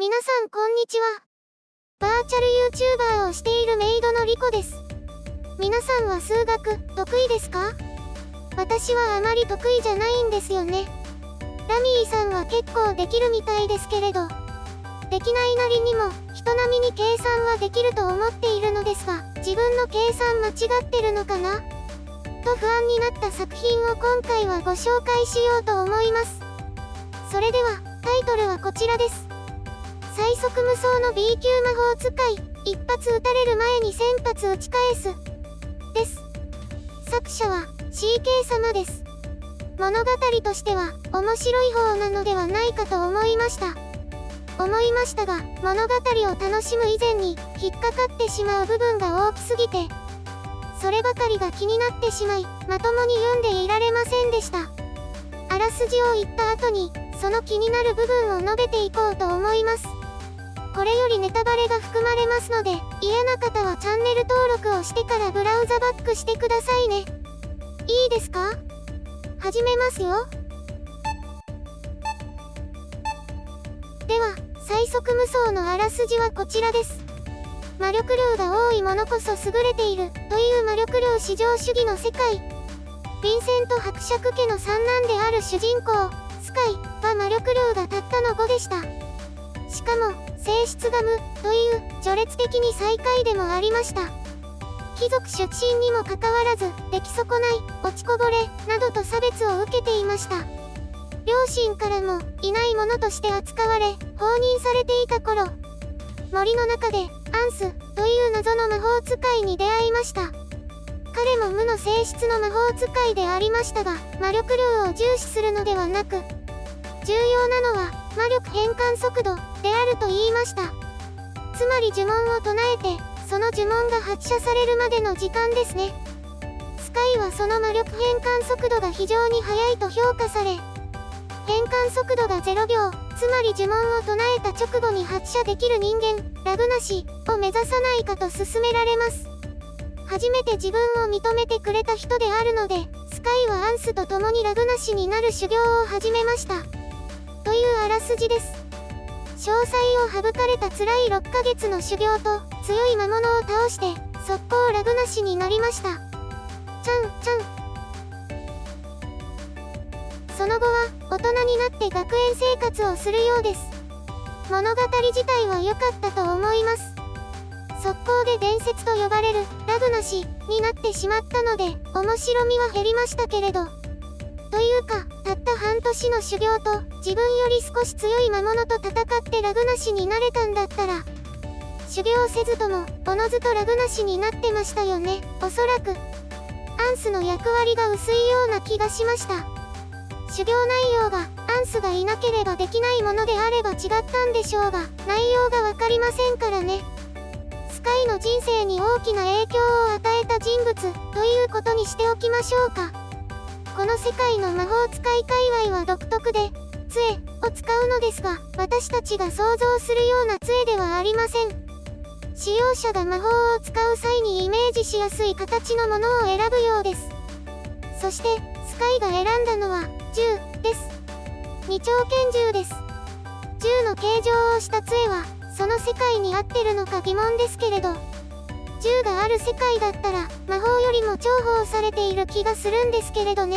皆さんこんにちは。バーチャル YouTuber をしているメイドのリコです。皆さんは数学得意ですか？私はあまり得意じゃないんですよね。ラミーさんは結構できるみたいですけれど、できないなりにも人並みに計算はできると思っているのですが、自分の計算間違ってるのかなと不安になった作品を今回はご紹介しようと思います。それではタイトルはこちらです。最速無双の B 級魔法使い、一発撃たれる前に1000発撃ち返すです。作者は CK 様です。物語としては面白い方なのではないかと思いましたが、物語を楽しむ以前に引っかかってしまう部分が大きすぎて、そればかりが気になってしまい、まともに読んでいられませんでした。あらすじを言った後にその気になる部分を述べていこうと思います。これよりネタバレが含まれますので、嫌な方はチャンネル登録をしてからブラウザバックしてくださいね。いいですか？始めますよ。では、最速無双のあらすじはこちらです。魔力量が多いものこそ優れているという魔力量至上主義の世界。ヴィンセント伯爵家の三男である主人公、スカイは魔力量がたったの5でした。しかも、性質が無という序列的に最下位でもありました。貴族出身にもかかわらず、出来損ない、落ちこぼれなどと差別を受けていました。両親からもいないものとして扱われ、放任されていた頃、森の中でアンスという謎の魔法使いに出会いました。彼も無の性質の魔法使いでありましたが、魔力量を重視するのではなく、重要なのは魔力変換速度であると言いました。つまり呪文を唱えて、その呪文が発射されるまでの時間ですね。スカイはその魔力変換速度が非常に速いと評価され、変換速度が0秒、つまり呪文を唱えた直後に発射できる人間、ラグナシを目指さないかと勧められます。初めて自分を認めてくれた人であるので、スカイはアンスと共にラグナシになる修行を始めました。というあらすじです。詳細を省かれた辛い6ヶ月の修行と強い魔物を倒して速攻ラグナシになりました。その後は大人になって学園生活をするようです。物語自体は良かったと思います。速攻で伝説と呼ばれるラグナシになってしまったので面白みは減りましたけれど、というか、たった半年の修行と自分より少し強い魔物と戦ってラグナシになれたんだったら、修行せずともおのずとラグナシになってましたよね。おそらくアンスの役割が薄いような気がしました。修行内容がアンスがいなければできないものであれば違ったんでしょうが、内容がわかりませんからね。スカイの人生に大きな影響を与えた人物ということにしておきましょうか。この世界の魔法使い界隈は独特で、杖を使うのですが、私たちが想像するような杖ではありません。使用者が魔法を使う際にイメージしやすい形のものを選ぶようです。そして、スカイが選んだのは、銃です。二丁拳銃です。銃の形状をした杖は、その世界に合ってるのか疑問ですけれど、銃がある世界だったら魔法よりも重宝されている気がするんですけれどね。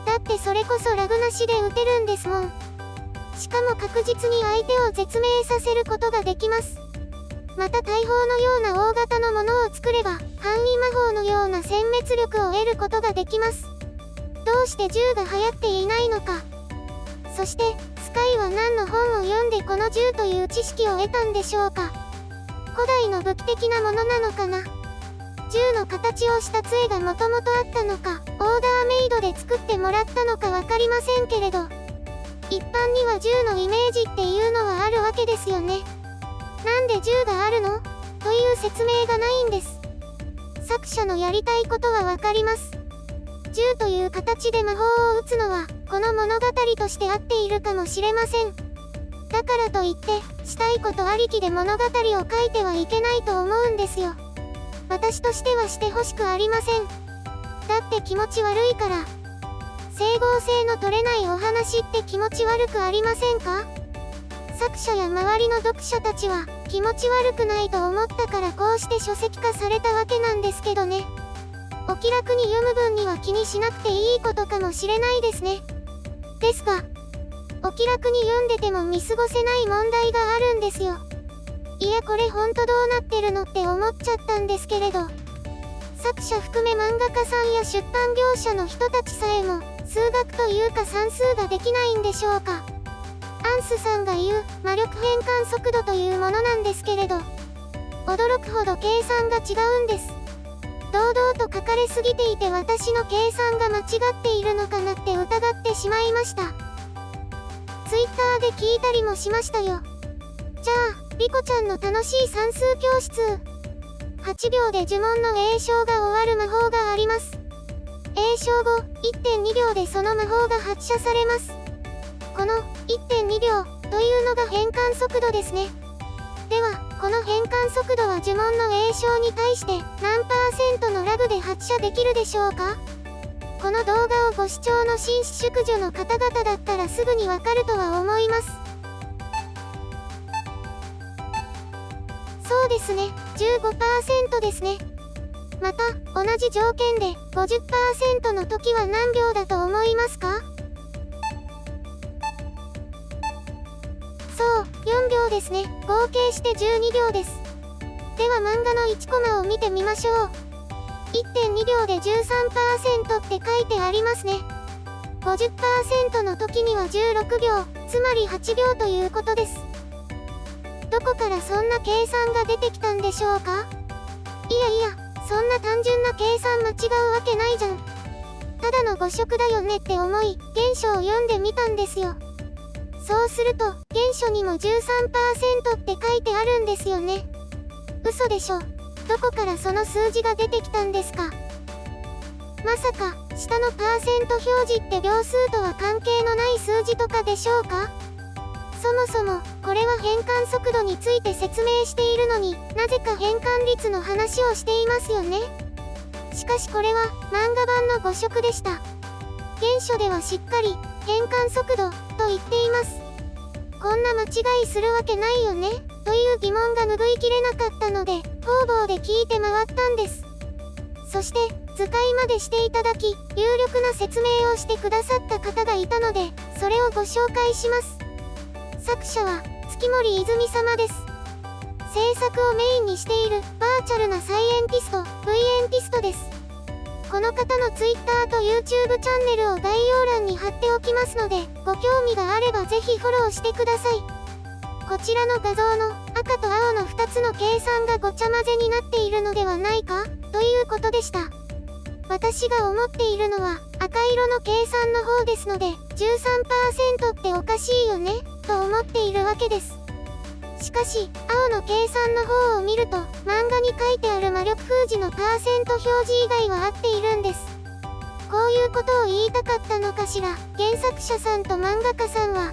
だってそれこそラグナシで撃てるんですもん。しかも確実に相手を絶命させることができます。また大砲のような大型のものを作れば範囲魔法のような殲滅力を得ることができます。どうして銃が流行っていないのか。そしてスカイは何の本を読んでこの銃という知識を得たんでしょうか。古代の武器的なものなのかな。銃の形をした杖がもともとあったのか、オーダーメイドで作ってもらったのかわかりませんけれど、一般には銃のイメージっていうのはあるわけですよね。なんで銃があるの？という説明がないんです。作者のやりたいことはわかります。銃という形で魔法を撃つのは、この物語として合っているかもしれません。だからといって、したいことありきで物語を書いてはいけないと思うんですよ。私としてはしてほしくありません。だって気持ち悪いから。整合性の取れないお話って気持ち悪くありませんか？作者や周りの読者たちは気持ち悪くないと思ったからこうして書籍化されたわけなんですけどね。お気楽に読む分には気にしなくていいことかもしれないですね。ですが、お気楽に読んでても見過ごせない問題があるんですよ。いやこれほんとどうなってるのって思っちゃったんですけれど、作者含め漫画家さんや出版業者の人たちさえも数学というか算数ができないんでしょうか。アンスさんが言う魔力変換速度というものなんですけれど、驚くほど計算が違うんです。堂々と書かれすぎていて私の計算が間違っているのかなって疑ってしまいました。ツイッターで聞いたりもしましたよ。じゃあリコちゃんの楽しい算数教室。8秒で呪文の詠唱が終わる魔法があります。詠唱後 1.2 秒でその魔法が発射されます。この 1.2 秒というのが変換速度ですね。ではこの変換速度は呪文の詠唱に対して何%のラグで発射できるでしょうか。この動画をご視聴の紳士淑女の方々だったらすぐにわかるとは思います。そうですね、15% ですね。また同じ条件で 50% の時は何秒だと思いますか。そう、4秒ですね。合計して12秒です。では漫画の1コマを見てみましょう。1.2 秒で 13% って書いてありますね。50% の時には16秒、つまり8秒ということです。どこからそんな計算が出てきたんでしょうか。いやいや、そんな単純な計算間違うわけないじゃん。ただの誤植だよねって思い、原書を読んでみたんですよ。そうすると、原書にも 13% って書いてあるんですよね。嘘でしょ。どこからその数字が出てきたんですか。まさか、下のパーセント表示って秒数とは関係のない数字とかでしょうか。そもそも、これは変換速度について説明しているのになぜか変換率の話をしていますよね。しかしこれは漫画版の誤植でした。原書ではしっかり変換速度と言っています。こんな間違いするわけないよねという疑問が拭いきれなかったので方々で聞いて回ったんです。そして図解までしていただき有力な説明をしてくださった方がいたのでそれをご紹介します。作者は月森泉様です。制作をメインにしているバーチャルなサイエンティスト V エンティストです。この方の Twitter と YouTube チャンネルを概要欄に貼っておきますのでご興味があればぜひフォローしてください。こちらの画像の赤と青の2つの計算がごちゃ混ぜになっているのではないかということでした。私が思っているのは赤色の計算の方ですので 13% っておかしいよねと思っているわけです。しかし青の計算の方を見ると漫画に書いてある魔力封じのパーセント表示以外は合っているんです。こういうことを言いたかったのかしら。原作者さんと漫画家さんは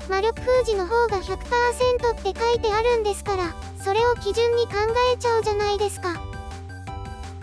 魔力封じの方が 100% って書いてあるんですからそれを基準に考えちゃうじゃないですか。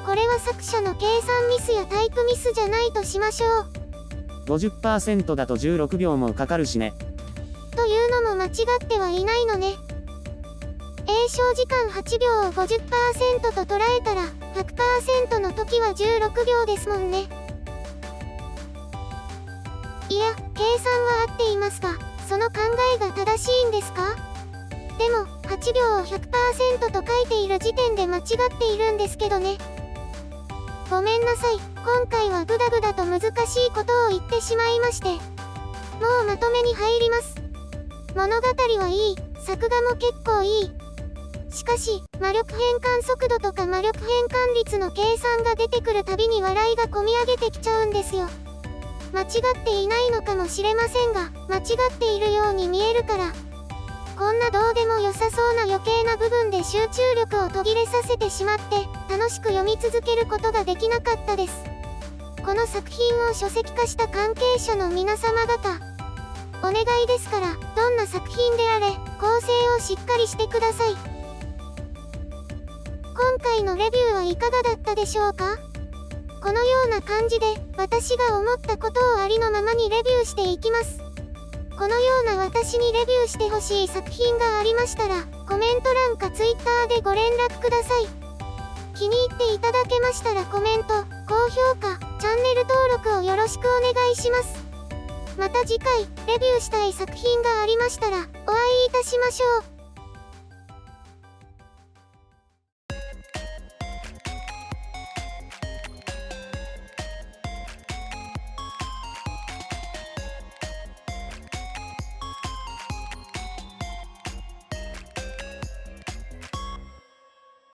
これは作者の計算ミスやタイプミスじゃないとしましょう。 50% だと16秒もかかるしね。というのも間違ってはいないのね。詠唱時間8秒を 50% と捉えたら 100% の時は16秒ですもんね。いや、計算は合っていますが、その考えが正しいんですか？でも、8秒を 100% と書いている時点で間違っているんですけどね。ごめんなさい、今回はグダグダと難しいことを言ってしまいまして。もうまとめに入ります。物語はいい、作画も結構いい。しかし、魔力変換速度とか魔力変換率の計算が出てくるたびに笑いがこみ上げてきちゃうんですよ。間違っていないのかもしれませんが、間違っているように見えるから。こんなどうでも良さそうな余計な部分で集中力を途切れさせてしまって、楽しく読み続けることができなかったです。この作品を書籍化した関係者の皆様方、お願いですから、どんな作品であれ、構成をしっかりしてください。今回のレビューはいかがだったでしょうか？このような感じで、私が思ったことをありのままにレビューしていきます。このような私にレビューしてほしい作品がありましたら、コメント欄か Twitter でご連絡ください。気に入っていただけましたらコメント、高評価、チャンネル登録をよろしくお願いします。また次回、レビューしたい作品がありましたら、お会いいたしましょう。